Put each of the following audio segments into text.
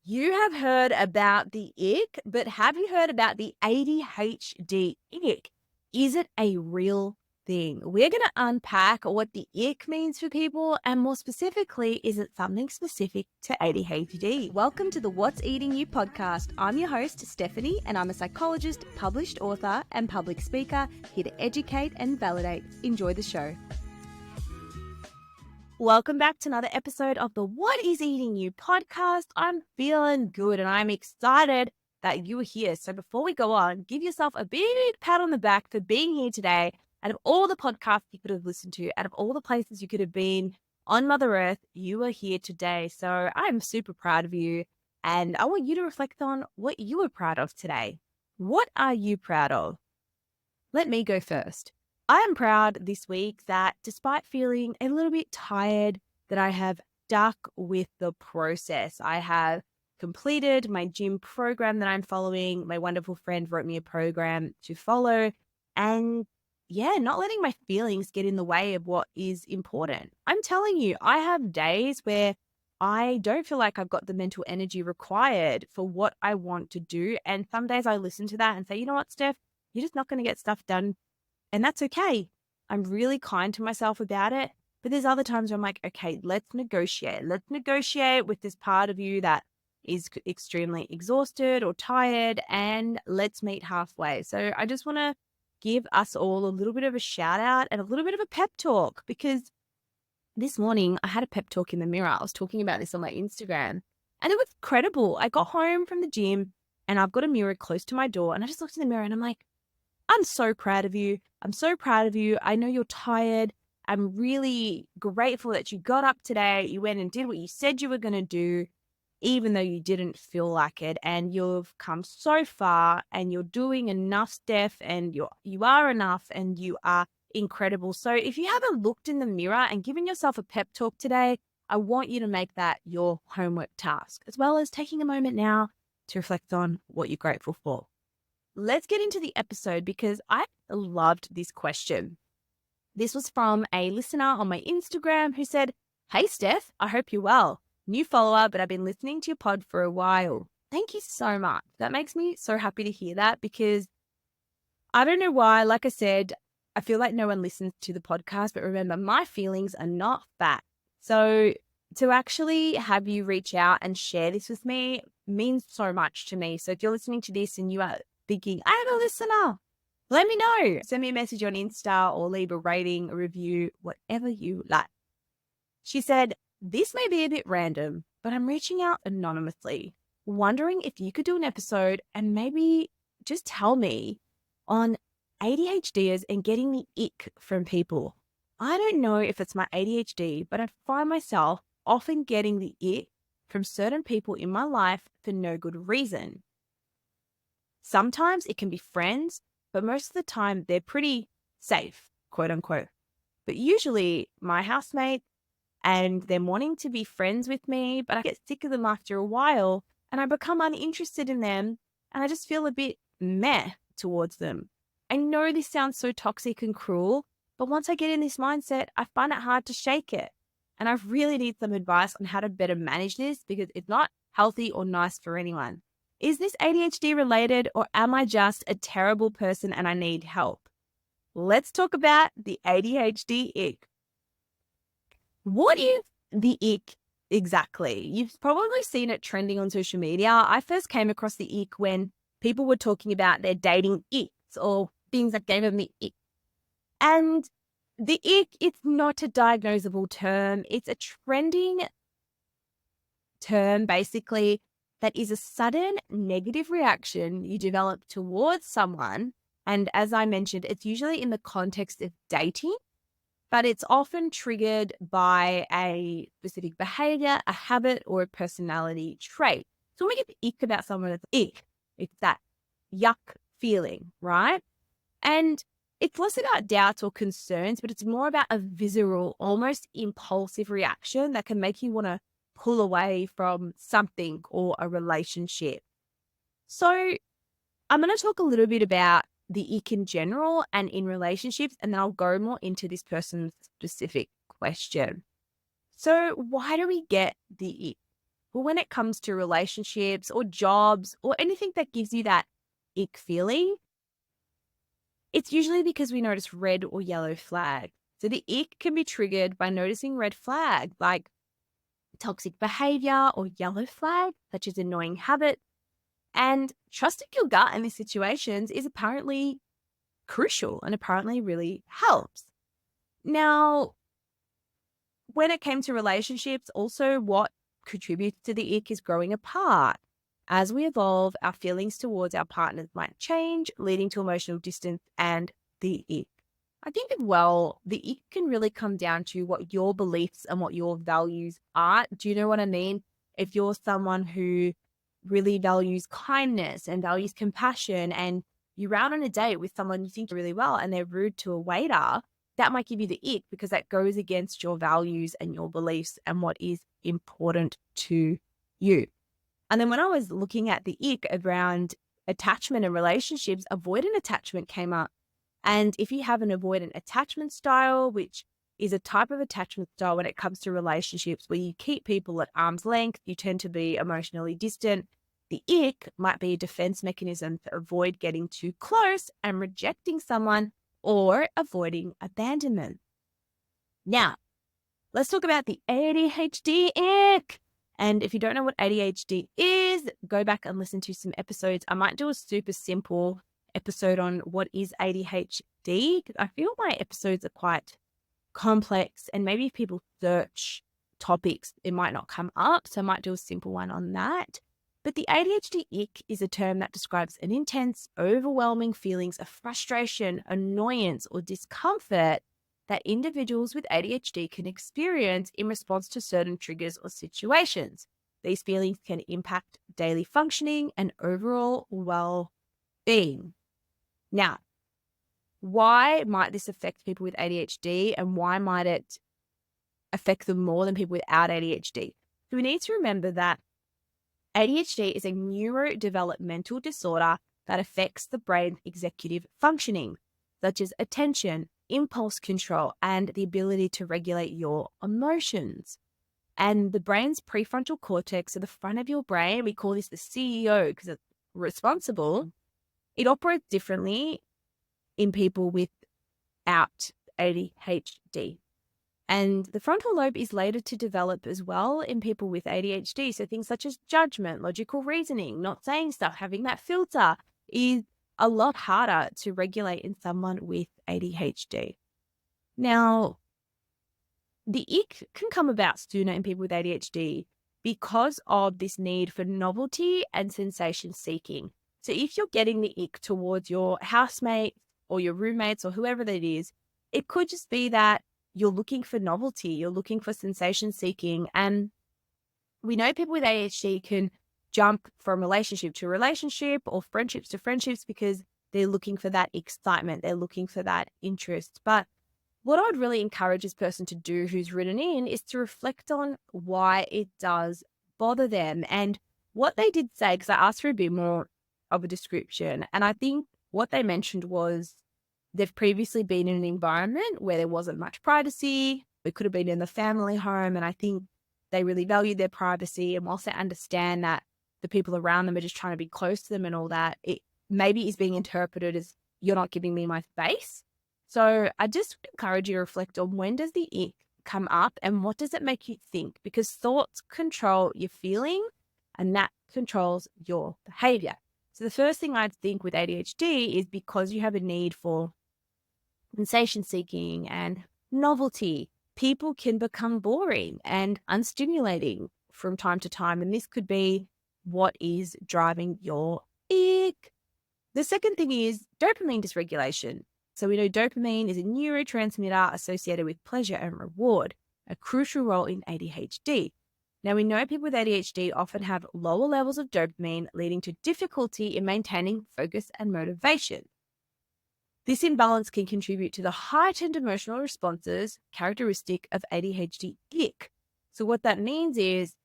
You have heard about the ick, but have you heard about the ADHD ick? Is it a real thing? We're going to unpack what the ick means for people, and more specifically, is it something specific to ADHD? Welcome to the What's Eating You podcast. I'm your host, Stephanie, and I'm a psychologist, published author, and public speaker here to educate and validate. Enjoy the show. Welcome back to another episode of the What is Eating You podcast. I'm feeling good and I'm excited that you are here. So before we go on, give yourself a big pat on the back for being here today. Out of all the podcasts you could have listened to, out of all the places you could have been on Mother Earth, you are here today. So I'm super proud of you and I want you to reflect on what you are proud of today. What are you proud of? Let me go first. I am proud this week that despite feeling a little bit tired, that I have stuck with the process. I have completed my gym program that I'm following. My wonderful friend wrote me a program to follow. And not letting my feelings get in the way of what is important. I'm telling you, I have days where I don't feel like I've got the mental energy required for what I want to do. And some days I listen to that and say, you know what, Steph, you're just not going to get stuff done. And that's okay. I'm really kind to myself about it. But there's other times where I'm like, okay, let's negotiate. Let's negotiate with this part of you that is extremely exhausted or tired, and let's meet halfway. So I just want to give us all a little bit of a shout out and a little bit of a pep talk, because this morning I had a pep talk in the mirror. I was talking about this on my Instagram and it was incredible. I got home from the gym and I've got a mirror close to my door and I just looked in the mirror and I'm like, I'm so proud of you. I'm so proud of you. I know you're tired. I'm really grateful that you got up today. You went and did what you said you were going to do, even though you didn't feel like it. And you've come so far and you're doing enough, Steph, and you are enough and you are incredible. So if you haven't looked in the mirror and given yourself a pep talk today, I want you to make that your homework task, as well as taking a moment now to reflect on what you're grateful for. Let's get into the episode because I loved this question. This was from a listener on my Instagram who said, "Hey, Steph, I hope you're well. New follower, but I've been listening to your pod for a while." Thank you so much. That makes me so happy to hear that, because I don't know why, like I said, I feel like no one listens to the podcast, but remember, my feelings are not fact. So to actually have you reach out and share this with me means so much to me. So if you're listening to this and you are thinking, I have a listener, let me know. Send me a message on Insta or leave a rating, a review, whatever you like. She said, "This may be a bit random, but I'm reaching out anonymously, wondering if you could do an episode and maybe just tell me on ADHDers and getting the ick from people. I don't know if it's my ADHD, but I find myself often getting the ick from certain people in my life for no good reason. Sometimes it can be friends, but most of the time they're pretty safe, quote unquote. But usually my housemate, and them wanting to be friends with me, but I get sick of them after a while and I become uninterested in them and I just feel a bit meh towards them. I know this sounds so toxic and cruel, but once I get in this mindset, I find it hard to shake it. And I really need some advice on how to better manage this, because it's not healthy or nice for anyone. Is this ADHD related, or am I just a terrible person and I need help?" Let's talk about the ADHD ick. What is the ick exactly? You've probably seen it trending on social media. I first came across the ick when people were talking about their dating icks or things that gave them the ick. And the ick, it's not a diagnosable term. It's a trending term, basically, that is a sudden negative reaction you develop towards someone. And as I mentioned, it's usually in the context of dating, but it's often triggered by a specific behavior, a habit, or a personality trait. So when we get the ick about someone, it's that yuck feeling, right? And it's less about doubts or concerns, but it's more about a visceral, almost impulsive reaction that can make you want to pull away from something or a relationship. So I'm going to talk a little bit about the ick in general and in relationships, and then I'll go more into this person's specific question. So why do we get the ick? But when it comes to relationships or jobs or anything that gives you that ick feeling, it's usually because we notice red or yellow flag. So the ick can be triggered by noticing red flag like toxic behavior or yellow flag, such as annoying habit. And trusting your gut in these situations is apparently crucial and apparently really helps. Now, when it came to relationships, also what contributes to the ick is growing apart. As we evolve, our feelings towards our partners might change, leading to emotional distance and the ick. I think as well, the ick can really come down to what your beliefs and what your values are. Do you know what I mean? If you're someone who really values kindness and values compassion, and you're out on a date with someone you think really well and they're rude to a waiter, that might give you the ick because that goes against your values and your beliefs and what is important to you. And then when I was looking at the ick around attachment and relationships, avoidant attachment came up. And if you have an avoidant attachment style, which is a type of attachment style when it comes to relationships where you keep people at arm's length, you tend to be emotionally distant, the ick might be a defense mechanism to avoid getting too close and rejecting someone or avoiding abandonment. Now, let's talk about the ADHD ick. And if you don't know what ADHD is, go back and listen to some episodes. I might do a super simple episode on what is ADHD, because I feel my episodes are quite complex and maybe if people search topics, it might not come up. So I might do a simple one on that. But the ADHD ick is a term that describes an intense, overwhelming feelings of frustration, annoyance, or discomfort that individuals with ADHD can experience in response to certain triggers or situations. These feelings can impact daily functioning and overall well-being. Now, why might this affect people with ADHD and why might it affect them more than people without ADHD? So we need to remember that ADHD is a neurodevelopmental disorder that affects the brain's executive functioning, such as attention, impulse control, and the ability to regulate your emotions. And the brain's prefrontal cortex, so the front of your brain, we call this the CEO because it's responsible. It operates differently in people without ADHD. And the frontal lobe is later to develop as well in people with ADHD. So things such as judgment, logical reasoning, not saying stuff, having that filter is a lot harder to regulate in someone with ADHD. Now, the ick can come about sooner in people with ADHD because of this need for novelty and sensation seeking. So if you're getting the ick towards your housemate or your roommates or whoever that is, it could just be that you're looking for novelty, you're looking for sensation seeking. And we know people with ADHD can jump from relationship to relationship or friendships to friendships because they're looking for that excitement, they're looking for that interest. But what I would really encourage this person to do who's written in is to reflect on why it does bother them and what they did say, because I asked for a bit more of a description. And I think what they mentioned was they've previously been in an environment where there wasn't much privacy. It could have been in the family home. And I think they really value their privacy. And whilst they understand that the people around them are just trying to be close to them and all that, it maybe is being interpreted as you're not giving me my space. So I just encourage you to reflect on when does the ick come up and what does it make you think? Because thoughts control your feeling and that controls your behavior. So the first thing I'd think with ADHD is because you have a need for sensation seeking and novelty, people can become boring and unstimulating from time to time. And this could be what is driving your ick. The second thing is dopamine dysregulation. So we know dopamine is a neurotransmitter associated with pleasure and reward, a crucial role in ADHD. Now, we know people with ADHD often have lower levels of dopamine, leading to difficulty in maintaining focus and motivation. This imbalance can contribute to the heightened emotional responses characteristic of ADHD ick. So what that means is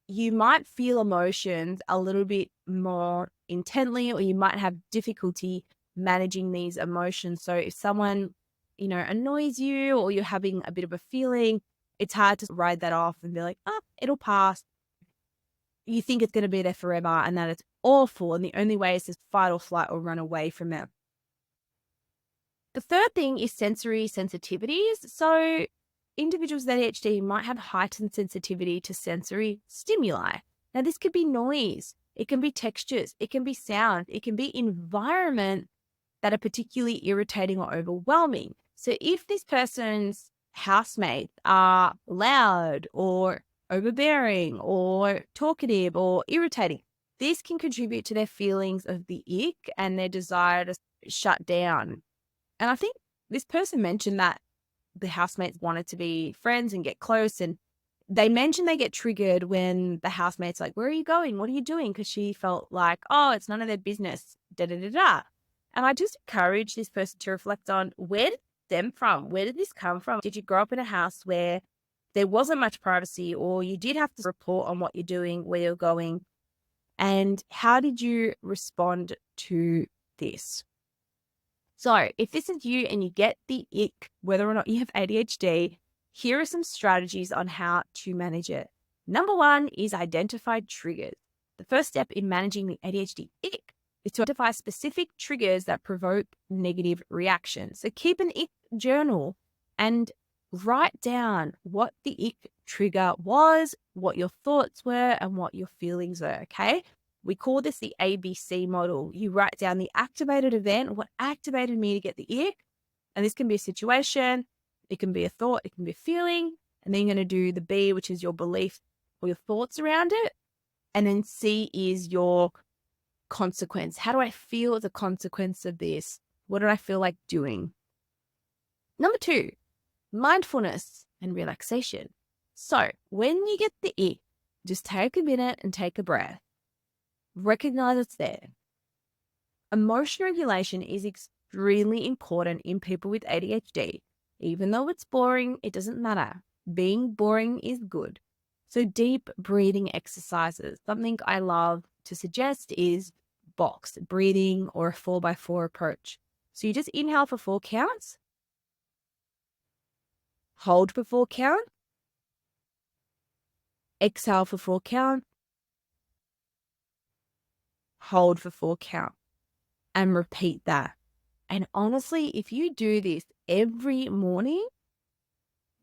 you might feel emotions a little bit more intently, or you might have difficulty managing these emotions. So if someone, annoys you or you're having a bit of a feeling, It's hard to ride that off and be like, oh, it'll pass. You think it's going to be there forever and that it's awful. And the only way is to fight or flight or run away from it. The third thing is sensory sensitivities. So individuals with ADHD might have heightened sensitivity to sensory stimuli. Now, this could be noise. It can be textures. It can be sound. It can be environment that are particularly irritating or overwhelming. So if this person's housemates are loud or overbearing or talkative or irritating, this can contribute to their feelings of the ick and their desire to shut down. And I think this person mentioned that the housemates wanted to be friends and get close. And they mentioned they get triggered when the housemate's like, where are you going? What are you doing? Because she felt like, oh, it's none of their business, da da da da. And I just encourage this person to reflect on, where did it stem from? Where did this come from? Did you grow up in a house where there wasn't much privacy, or you did have to report on what you're doing, where you're going? And how did you respond to this? So if this is you and you get the ick, whether or not you have ADHD, here are some strategies on how to manage it. Number one is identify triggers. The first step in managing the ADHD ick is to identify specific triggers that provoke negative reactions. So keep an ick journal and write down what the ick trigger was, what your thoughts were, and what your feelings were, okay? We call this the ABC model. You write down the activated event, what activated me to get the ick, and this can be a situation, it can be a thought, it can be a feeling, and then you're going to do the B, which is your belief or your thoughts around it, and then C is your consequence. How do I feel as a consequence of this? What do I feel like doing? Number two, mindfulness and relaxation. So when you get the ick, just take a minute and take a breath. Recognize it's there. Emotion regulation is extremely important in people with ADHD. Even though it's boring, it doesn't matter. Being boring is good. So deep breathing exercises. Something I love to suggest is box breathing or a 4x4 approach. So you just inhale for 4 counts, hold for 4 counts, exhale for 4 counts, hold for 4 counts, and repeat that. And honestly, if you do this every morning,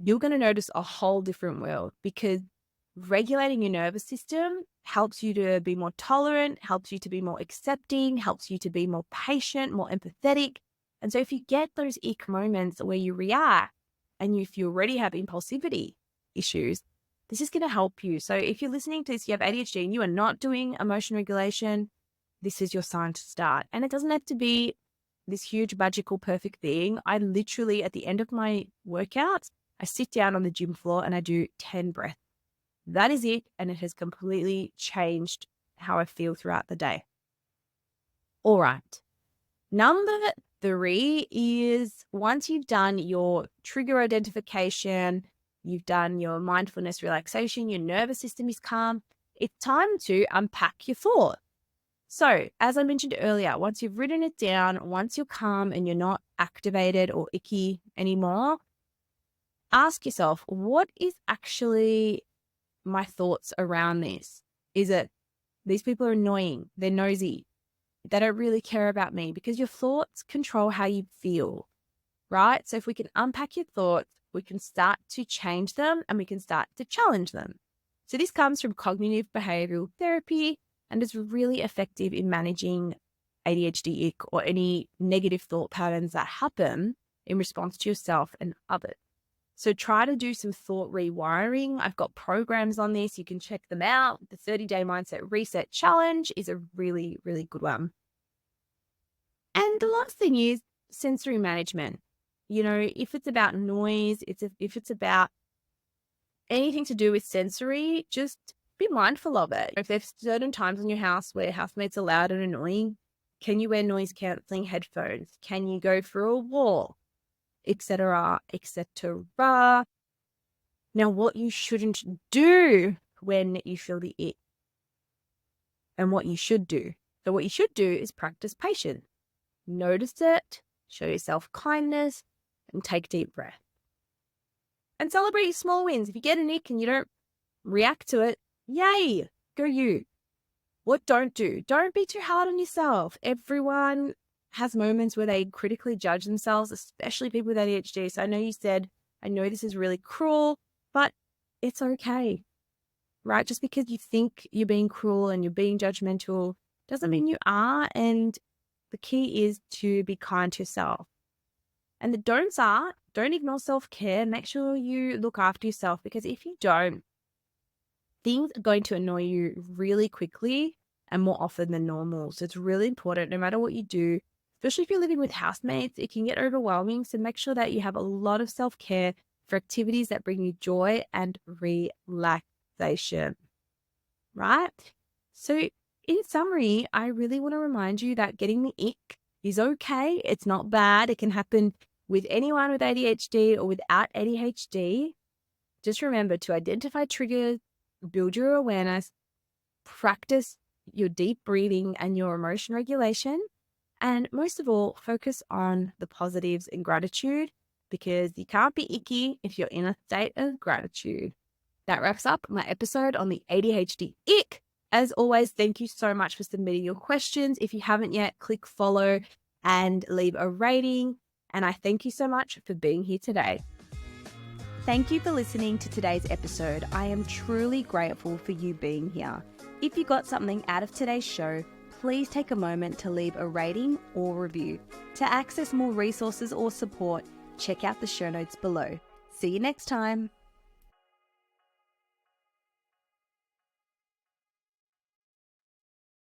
you're going to notice a whole different world, because regulating your nervous system helps you to be more tolerant, helps you to be more accepting, helps you to be more patient, more empathetic. And so if you get those ick moments where you react, and if you already have impulsivity issues, this is going to help you. So if you're listening to this, you have ADHD and you are not doing emotion regulation, this is your sign to start. And it doesn't have to be this huge, magical, perfect thing. I literally, at the end of my workouts, I sit down on the gym floor and I do 10 breaths. That is it. And it has completely changed how I feel throughout the day. All right. Number 3 is, once you've done your trigger identification, you've done your mindfulness relaxation, your nervous system is calm, it's time to unpack your thought. So as I mentioned earlier, once you've written it down, once you're calm and you're not activated or icky anymore, ask yourself, what is actually my thoughts around this? Is it, these people are annoying, they're nosy, they don't really care about me? Because your thoughts control how you feel, right? So if we can unpack your thoughts, we can start to change them and we can start to challenge them. So this comes from cognitive behavioral therapy and is really effective in managing ADHD ick or any negative thought patterns that happen in response to yourself and others. So try to do some thought rewiring. I've got programs on this. You can check them out. The 30-day mindset reset challenge is a really, really good one. And the last thing is sensory management. You know, if it's about noise, if it's about anything to do with sensory, just be mindful of it. If there's certain times in your house where housemates are loud and annoying, can you wear noise cancelling headphones? Can you go for a walk? Etc., etc. Now, what you shouldn't do when you feel the ick and what you should do. So what you should do is practice patience. Notice it, show yourself kindness, and take deep breath. And celebrate your small wins. If you get an ick and you don't react to it, yay, go you. What don't do? Don't be too hard on yourself. Everyone has moments where they critically judge themselves, especially people with ADHD. So I know you said, I know this is really cruel, but it's okay, right? Just because you think you're being cruel and you're being judgmental doesn't mean you are. And the key is to be kind to yourself. And the don'ts are, don't ignore self-care. Make sure you look after yourself, because if you don't, things are going to annoy you really quickly and more often than normal. So it's really important, no matter what you do, especially if you're living with housemates, it can get overwhelming. So make sure that you have a lot of self-care for activities that bring you joy and relaxation, right? So in summary, I really want to remind you that getting the ick is okay. It's not bad. It can happen with anyone with ADHD or without ADHD. Just remember to identify triggers, build your awareness, practice your deep breathing and your emotion regulation, and most of all, focus on the positives and gratitude, because you can't be icky if you're in a state of gratitude. That wraps up my episode on the ADHD ick. As always, thank you so much for submitting your questions. If you haven't yet, click follow and leave a rating. And I thank you so much for being here today. Thank you for listening to today's episode. I am truly grateful for you being here. If you got something out of today's show, please take a moment to leave a rating or review. To access more resources or support, check out the show notes below. See you next time.